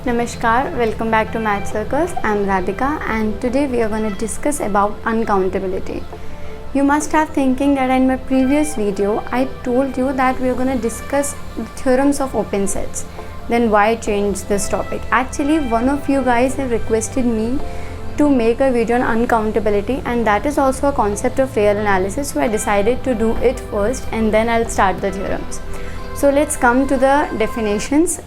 Namaskar, welcome back to Math Circles. I'm Radhika and today we are going to discuss about uncountability. You must have thinking that in my previous video I told you that we are going to discuss the theorems of open sets. Then why change this topic? Actually, one of you guys have requested me to make a video on uncountability, and that is also a concept of real analysis, so I decided to do it first and then I'll start the theorems. So let's come to the definitions.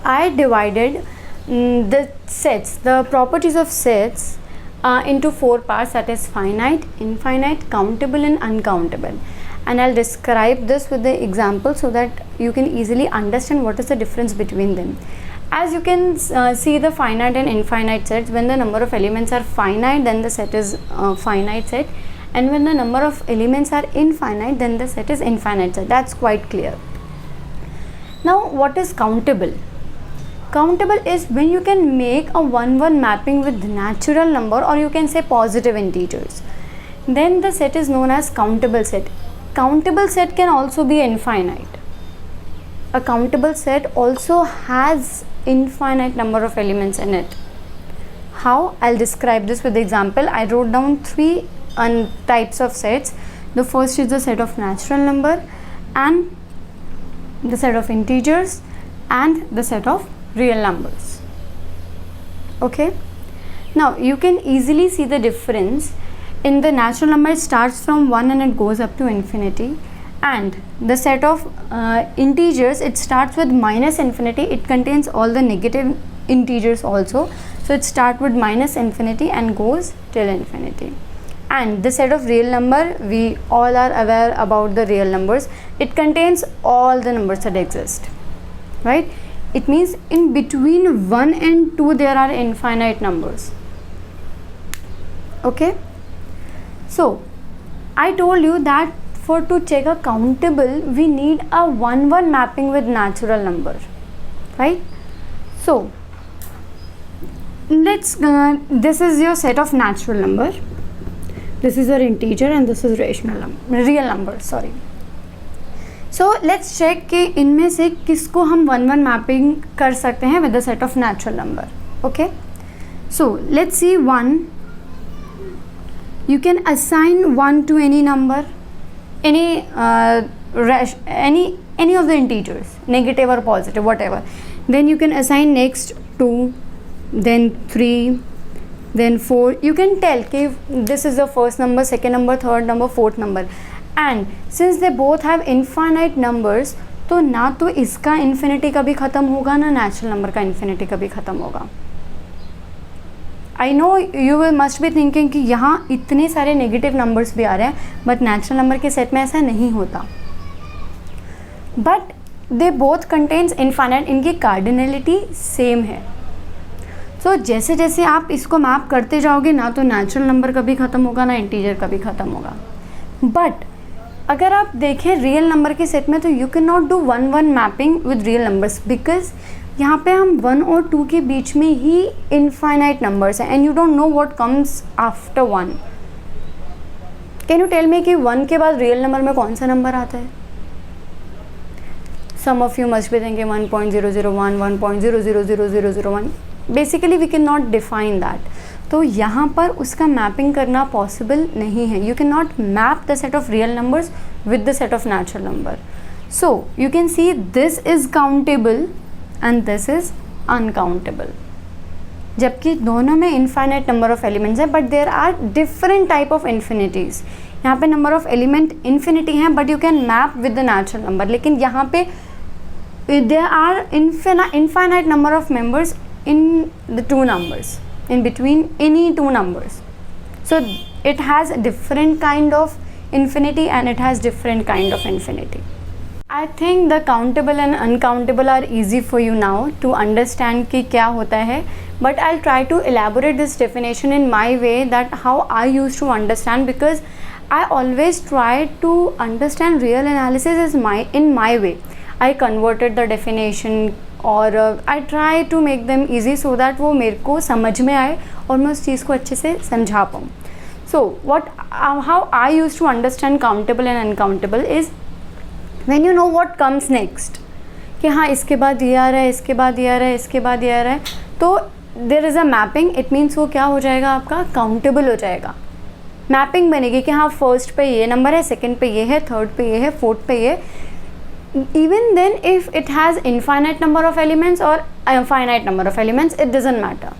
I divided the sets, the properties of sets into 4 parts, that is finite, infinite, countable and uncountable, and I'll describe this with the example so that you can easily understand what is the difference between them. As you can see the finite and infinite sets, when the number of elements are finite then the set is finite set, and when the number of elements are infinite then the set is infinite set. That's quite clear. Now what is countable? Countable is when you can make a 1-1 mapping with natural number, or you can say positive integers. Then the set is known as countable set. Countable set can also be infinite. A countable set also has infinite number of elements in it. How? I'll describe this with the example. I wrote down 3 types of sets. The first is the set of natural number, and the set of integers, and the set of real numbers. Okay, now you can easily see the difference. In the natural number it starts from 1 and it goes up to infinity, and the set of integers, it starts with minus infinity. It contains all the negative integers also, so it starts with minus infinity and goes till infinity. And the set of real number, we all are aware about the real numbers. It contains all the numbers that exist, right? It means in between 1 and 2 there are infinite numbers. Okay, so I told you that to check a countable we need a 1-1 mapping with natural number, right? So let's this is your set of natural number, this is your integer, and this is real number, sorry. So let's check कि इनमें से किसको हम 1-1 mapping कर सकते हैं with the set of natural number. Okay, so let's see 1. You can assign 1 to any number, any of the integers, negative or positive, whatever. Then you can assign next 2, then 3, then 4. You can tell कि this is the first number, second number, third number, fourth number. And since they both have infinite numbers, तो ना तो इसका infinity कभी ख़त्म होगा, ना natural number का infinity कभी ख़त्म होगा. I know you must be thinking कि यहाँ इतने सारे negative numbers भी आ रहे हैं, but natural number के set में ऐसा नहीं होता. But they both contains infinite, इनकी cardinality same है. So जैसे जैसे आप इसको मैप करते जाओगे, ना तो natural number कभी ख़त्म होगा, ना integer कभी ख़त्म होगा. But अगर आप देखें रियल नंबर के सेट में, तो you can not do 1-1 mapping with real numbers, because यहाँ पे हम 1 और 2 के बीच में ही इनफाइनाइट नंबर्स हैं, and you don't know what comes after 1. Can you tell me कि 1 के बाद रियल नंबर में कौन सा नंबर आता है? Some of you must be thinking 1.001, 1.000001. Basically we can not define that. तो यहाँ पर उसका मैपिंग करना पॉसिबल नहीं है. You can not map the set of real numbers with the set of natural number. So you can see this is countable and this is uncountable, जबकि दोनों में इनफाइनाइट नंबर ऑफ एलिमेंट्स है, but there are different type of infinities. यहाँ पे number of element infinity हैं, but you can map with the natural number. लेकिन यहाँ पे there are infinite number of members in the 2 numbers, in between any 2 numbers. So it has a different kind of infinity and it has different kind of infinity. I think the countable and uncountable are easy for you now to understand कि क्या होता है, but I'll try to elaborate this definition in my way, that how I used to understand, because I always try to understand real analysis in my way. I converted the definition और I try to make them easy so that वो मेरे को समझ में आए और मैं उस चीज़ को अच्छे से समझा पाऊँ. So how I use to understand countable and uncountable is when you know what comes next. कि हाँ इसके बाद ये आ रहा है, इसके बाद ये आ रहा है, इसके बाद ये आ रहा है, तो there is a mapping, it means वो क्या हो जाएगा, आपका काउंटेबल हो जाएगा। मैपिंग बनेगी कि हाँ फर्स्ट पे ये नंबर है, सेकंड पे ये है, थर्ड पे ये है, फोर्थ पे ये। Even then if it has infinite number of elements or a finite number of elements, it doesn't matter.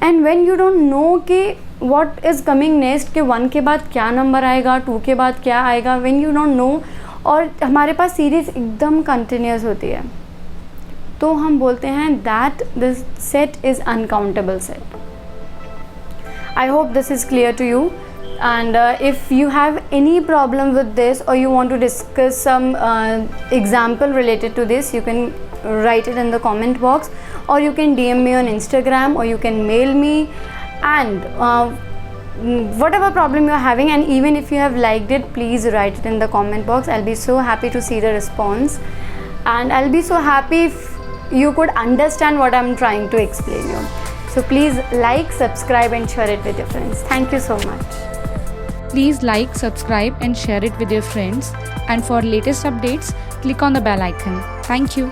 And when you don't know कि what is coming next, कि 1 के बाद क्या नंबर आएगा, 2 के बाद क्या आएगा, when you don't know, और हमारे पास सीरीज एकदम कंटिन्यूस होती है, तो हम बोलते हैं that this set is uncountable set. I hope this is clear to you. And if you have any problem with this, or you want to discuss some example related to this, you can write it in the comment box, or you can DM me on Instagram, or you can mail me. And whatever problem you're having, and even if you have liked it, please write it in the comment box. I'll be so happy to see the response, and I'll be so happy if you could understand what I'm trying to explain you. So please like, subscribe and share it with your friends. Thank you so much. Please like, subscribe and share it with your friends. And for latest updates, click on the bell icon. Thank you.